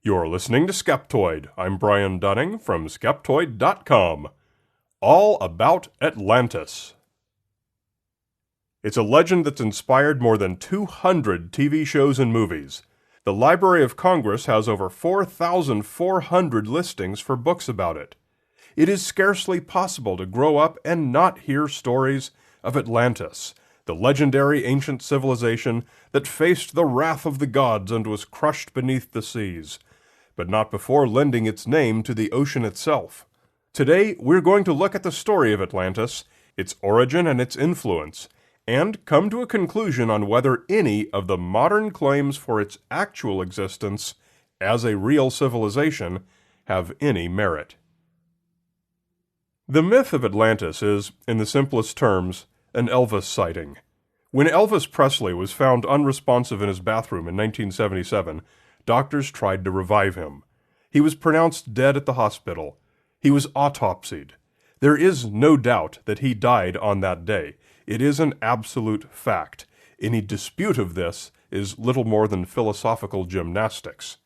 You're listening to Skeptoid. I'm Brian Dunning from Skeptoid.com. All About Atlantis. It's a legend that's inspired more than 200 TV shows and movies. The Library of Congress has over 4,400 listings for books about it. It is scarcely possible to grow up and not hear stories of Atlantis, the legendary ancient civilization that faced the wrath of the gods and was crushed beneath the seas, but not before lending its name to the ocean itself. Today, we're going to look at the story of Atlantis, its origin and its influence, and come to a conclusion on whether any of the modern claims for its actual existence as a real civilization have any merit. The myth of Atlantis is, in the simplest terms, an Elvis sighting. When Elvis Presley was found unresponsive in his bathroom in 1977, doctors tried to revive him. He was pronounced dead at the hospital. He was autopsied. There is no doubt that he died on that day. It is an absolute fact. Any dispute of this is little more than philosophical gymnastics.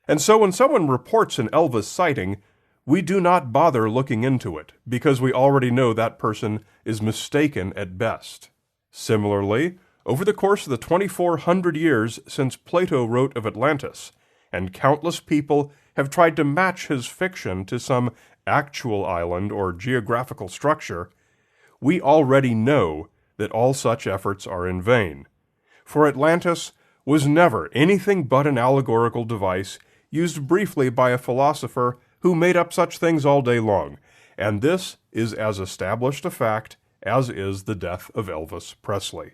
And so when someone reports an Elvis sighting, we do not bother looking into it, because we already know that person is mistaken at best. Similarly, over the course of the 2,400 years since Plato wrote of Atlantis, and countless people have tried to match his fiction to some actual island or geographical structure, we already know that all such efforts are in vain. For Atlantis was never anything but an allegorical device used briefly by a philosopher who made up such things all day long, and this is as established a fact as is the death of Elvis Presley.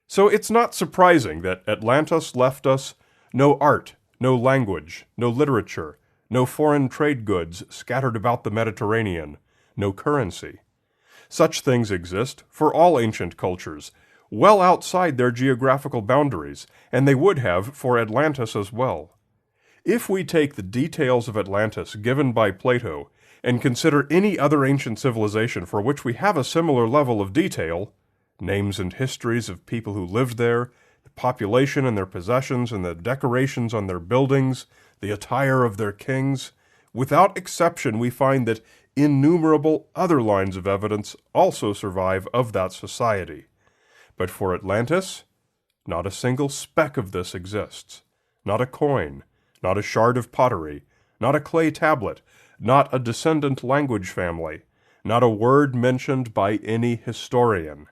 So it's not surprising that Atlantis left us no art, no language, no literature, no foreign trade goods scattered about the Mediterranean, no currency. Such things exist for all ancient cultures, well outside their geographical boundaries, and they would have for Atlantis as well. If we take the details of Atlantis given by Plato and consider any other ancient civilization for which we have a similar level of detail, names and histories of people who lived there, the population and their possessions and the decorations on their buildings, the attire of their kings, without exception we find that innumerable other lines of evidence also survive of that society. But for Atlantis, not a single speck of this exists. Not a coin, not a shard of pottery, not a clay tablet, not a descendant language family, not a word mentioned by any historian.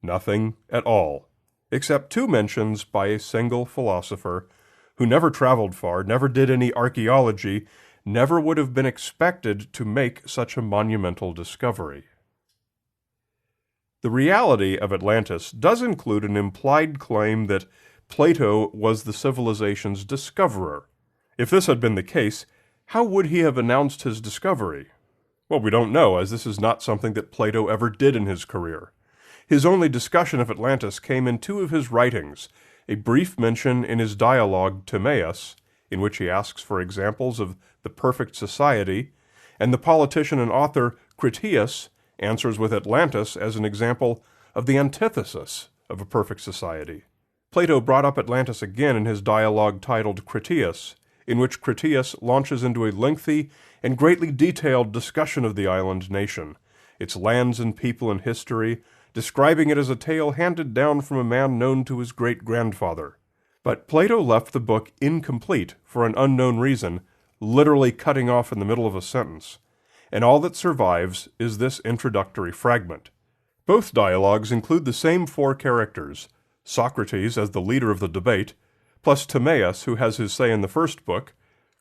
Nothing at all, except two mentions by a single philosopher who never traveled far, never did any archaeology, never would have been expected to make such a monumental discovery. The reality of Atlantis does include an implied claim that Plato was the civilization's discoverer. If this had been the case, how would he have announced his discovery? Well, we don't know, as this is not something that Plato ever did in his career. His only discussion of Atlantis came in two of his writings, a brief mention in his dialogue Timaeus, in which he asks for examples of the perfect society, and the politician and author Critias answers with Atlantis as an example of the antithesis of a perfect society. Plato brought up Atlantis again in his dialogue titled Critias, in which Critias launches into a lengthy and greatly detailed discussion of the island nation, its lands and people and history, describing it as a tale handed down from a man known to his great-grandfather. But Plato left the book incomplete for an unknown reason, literally cutting off in the middle of a sentence, and all that survives is this introductory fragment. Both dialogues include the same four characters, Socrates as the leader of the debate, plus Timaeus, who has his say in the first book,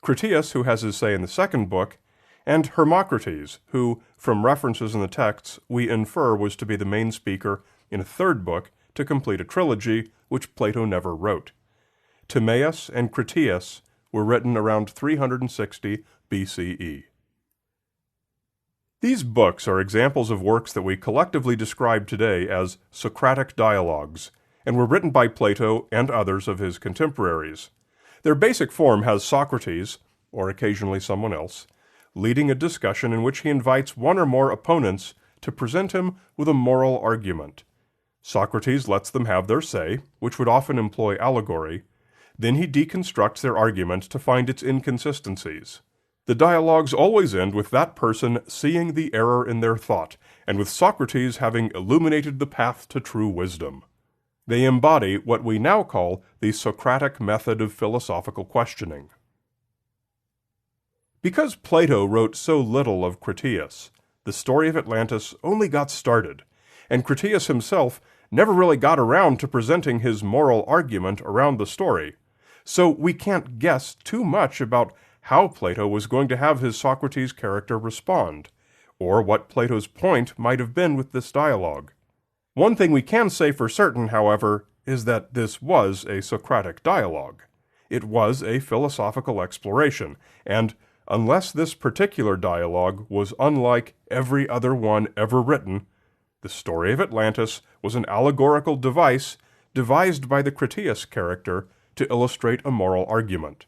Critias, who has his say in the second book, and Hermocrates, who, from references in the texts, we infer was to be the main speaker in a third book to complete a trilogy which Plato never wrote. Timaeus and Critias were written around 360 BCE. These books are examples of works that we collectively describe today as Socratic dialogues, and were written by Plato and others of his contemporaries. Their basic form has Socrates, or occasionally someone else, leading a discussion in which he invites one or more opponents to present him with a moral argument. Socrates lets them have their say, which would often employ allegory. Then he deconstructs their argument to find its inconsistencies. The dialogues always end with that person seeing the error in their thought, and with Socrates having illuminated the path to true wisdom. They embody what we now call the Socratic method of philosophical questioning. Because Plato wrote so little of Critias, the story of Atlantis only got started, and Critias himself never really got around to presenting his moral argument around the story, so we can't guess too much about how Plato was going to have his Socrates character respond, or what Plato's point might have been with this dialogue. One thing we can say for certain, however, is that this was a Socratic dialogue. It was a philosophical exploration, and unless this particular dialogue was unlike every other one ever written, the story of Atlantis was an allegorical device devised by the Critias character to illustrate a moral argument.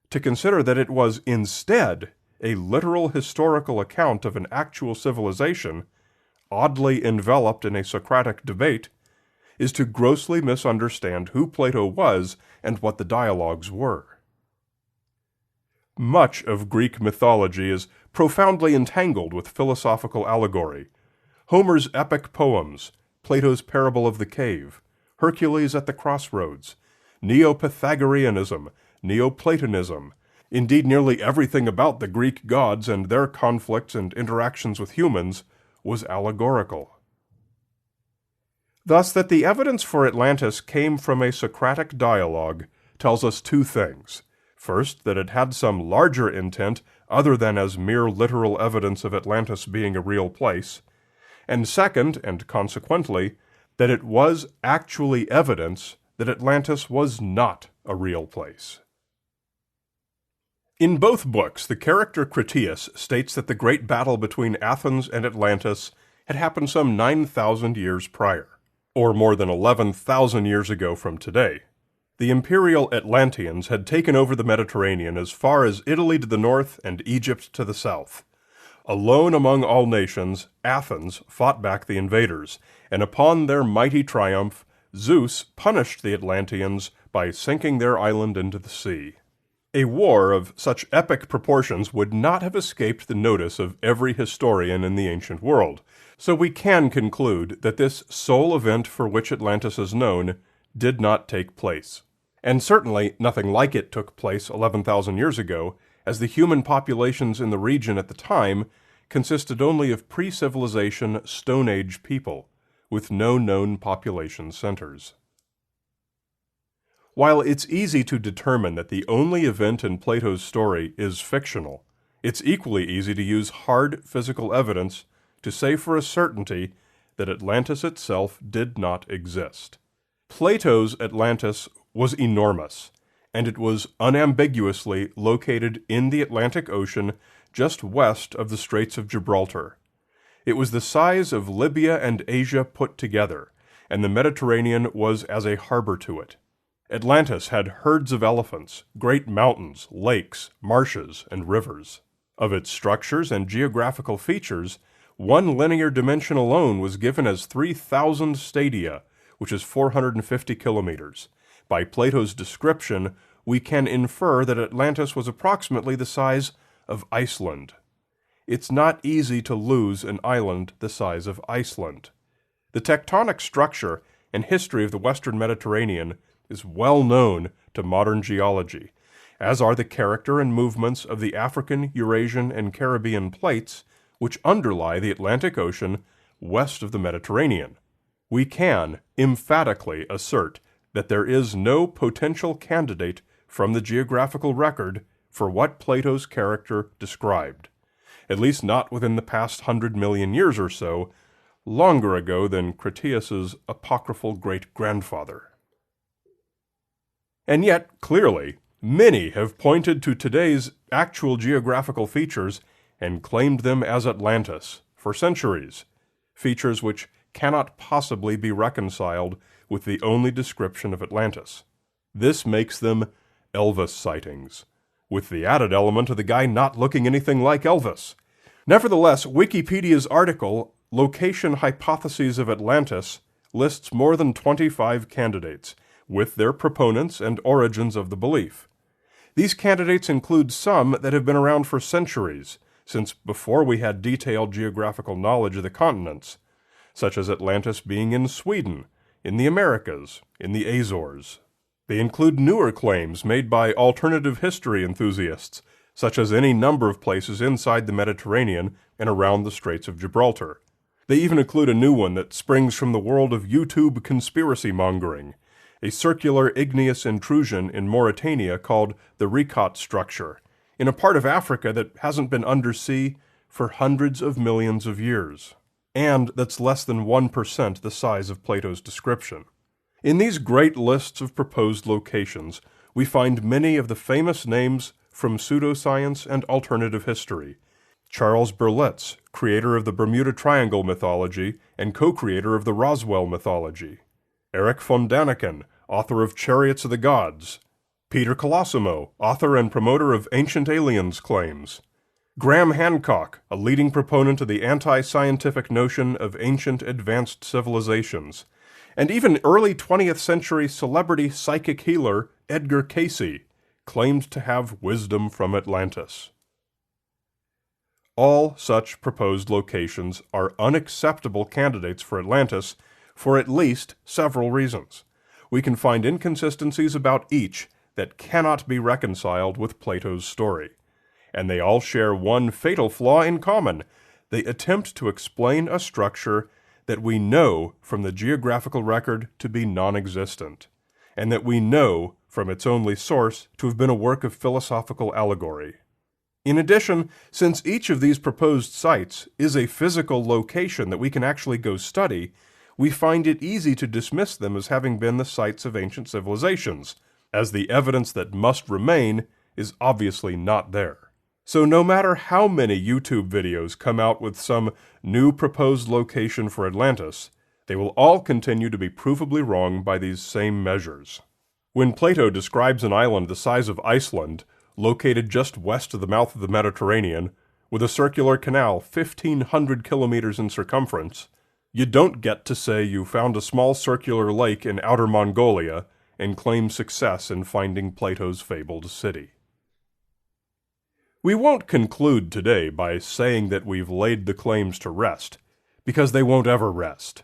To consider that it was instead a literal historical account of an actual civilization, oddly enveloped in a Socratic debate, is to grossly misunderstand who Plato was and what the dialogues were. Much of Greek mythology is profoundly entangled with philosophical allegory. Homer's epic poems, Plato's parable of the cave, Hercules at the crossroads, Neo-Pythagoreanism, Neoplatonism, indeed nearly everything about the Greek gods and their conflicts and interactions with humans was allegorical. Thus, that the evidence for Atlantis came from a Socratic dialogue tells us two things. First, that it had some larger intent other than as mere literal evidence of Atlantis being a real place, and second, and consequently, that it was actually evidence that Atlantis was not a real place. In both books, the character Critias states that the great battle between Athens and Atlantis had happened some 9,000 years prior, or more than 11,000 years ago from today. The imperial Atlanteans had taken over the Mediterranean as far as Italy to the north and Egypt to the south. Alone among all nations, Athens fought back the invaders, and upon their mighty triumph, Zeus punished the Atlanteans by sinking their island into the sea. A war of such epic proportions would not have escaped the notice of every historian in the ancient world, so we can conclude that this sole event for which Atlantis is known did not take place. And certainly nothing like it took place 11,000 years ago, as the human populations in the region at the time consisted only of pre-civilization Stone Age people, with no known population centers. While it's easy to determine that the only event in Plato's story is fictional, it's equally easy to use hard physical evidence to say for a certainty that Atlantis itself did not exist. Plato's Atlantis was enormous, and it was unambiguously located in the Atlantic Ocean just west of the Straits of Gibraltar. It was the size of Libya and Asia put together, and the Mediterranean was as a harbor to it. Atlantis had herds of elephants, great mountains, lakes, marshes, and rivers. Of its structures and geographical features, one linear dimension alone was given as 3,000 stadia, which is 450 kilometers. By Plato's description, we can infer that Atlantis was approximately the size of Iceland. It's not easy to lose an island the size of Iceland. The tectonic structure and history of the Western Mediterranean is well known to modern geology, as are the character and movements of the African, Eurasian, and Caribbean plates which underlie the Atlantic Ocean west of the Mediterranean. We can emphatically assert that there is no potential candidate from the geographical record for what Plato's character described, at least not within the past 100 million years or so, longer ago than Critias's apocryphal great-grandfather. And yet, clearly, many have pointed to today's actual geographical features and claimed them as Atlantis for centuries, features which cannot possibly be reconciled with the only description of Atlantis. This makes them Elvis sightings, with the added element of the guy not looking anything like Elvis. Nevertheless, Wikipedia's article, Location Hypotheses of Atlantis, lists more than 25 candidates, with their proponents and origins of the belief. These candidates include some that have been around for centuries, since before we had detailed geographical knowledge of the continents, such as Atlantis being in Sweden, in the Americas, in the Azores. They include newer claims made by alternative history enthusiasts, such as any number of places inside the Mediterranean and around the Straits of Gibraltar. They even include a new one that springs from the world of YouTube conspiracy mongering, a circular igneous intrusion in Mauritania called the Ricot structure, in a part of Africa that hasn't been undersea for hundreds of millions of years, and that's less than 1% the size of Plato's description. In these great lists of proposed locations, we find many of the famous names from pseudoscience and alternative history. Charles Berlitz, creator of the Bermuda Triangle mythology and co-creator of the Roswell mythology. Erich von Däniken, author of Chariots of the Gods. Peter Colosimo, author and promoter of Ancient Aliens claims. Graham Hancock, a leading proponent of the anti-scientific notion of ancient advanced civilizations. And even early 20th century celebrity psychic healer Edgar Cayce claimed to have wisdom from Atlantis. All such proposed locations are unacceptable candidates for Atlantis for at least several reasons. We can find inconsistencies about each that cannot be reconciled with Plato's story. And they all share one fatal flaw in common. They attempt to explain a structure that we know from the geographical record to be non-existent, and that we know from its only source to have been a work of philosophical allegory. In addition, since each of these proposed sites is a physical location that we can actually go study, we find it easy to dismiss them as having been the sites of ancient civilizations, as the evidence that must remain is obviously not there. So no matter how many YouTube videos come out with some new proposed location for Atlantis, they will all continue to be provably wrong by these same measures. When Plato describes an island the size of Iceland, located just west of the mouth of the Mediterranean, with a circular canal 1,500 kilometers in circumference, you don't get to say you found a small circular lake in outer Mongolia and claim success in finding Plato's fabled city. We won't conclude today by saying that we've laid the claims to rest, because they won't ever rest.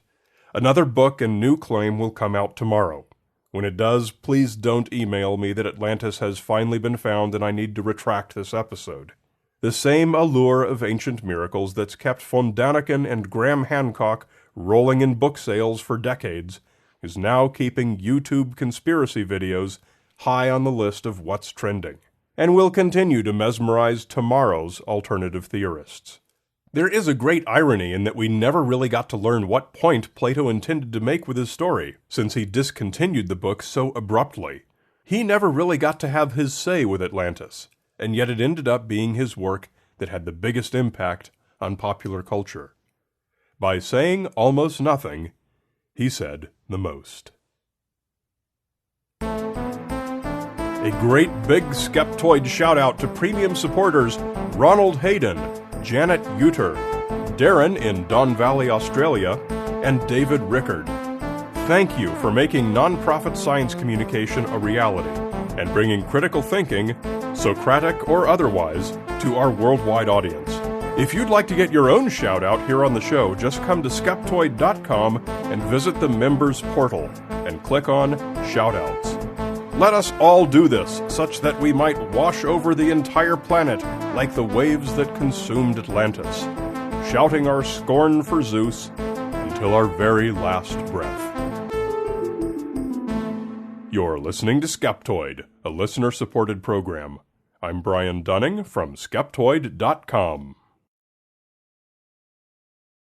Another book and new claim will come out tomorrow. When it does, please don't email me that Atlantis has finally been found and I need to retract this episode. The same allure of ancient miracles that's kept von Däniken and Graham Hancock rolling in book sales for decades is now keeping YouTube conspiracy videos high on the list of what's trending, and will continue to mesmerize tomorrow's alternative theorists. There is a great irony in that we never really got to learn what point Plato intended to make with his story, since he discontinued the book so abruptly. He never really got to have his say with Atlantis, and yet it ended up being his work that had the biggest impact on popular culture. By saying almost nothing, he said the most. A great big Skeptoid shout-out to premium supporters Ronald Hayden, Janet Uter, Darren in Don Valley, Australia, and David Rickard. Thank you for making nonprofit science communication a reality and bringing critical thinking, Socratic or otherwise, to our worldwide audience. If you'd like to get your own shout-out here on the show, just come to Skeptoid.com and visit the members portal and click on Shoutouts. Let us all do this, such that we might wash over the entire planet like the waves that consumed Atlantis, shouting our scorn for Zeus until our very last breath. You're listening to Skeptoid, a listener-supported program. I'm Brian Dunning from Skeptoid.com.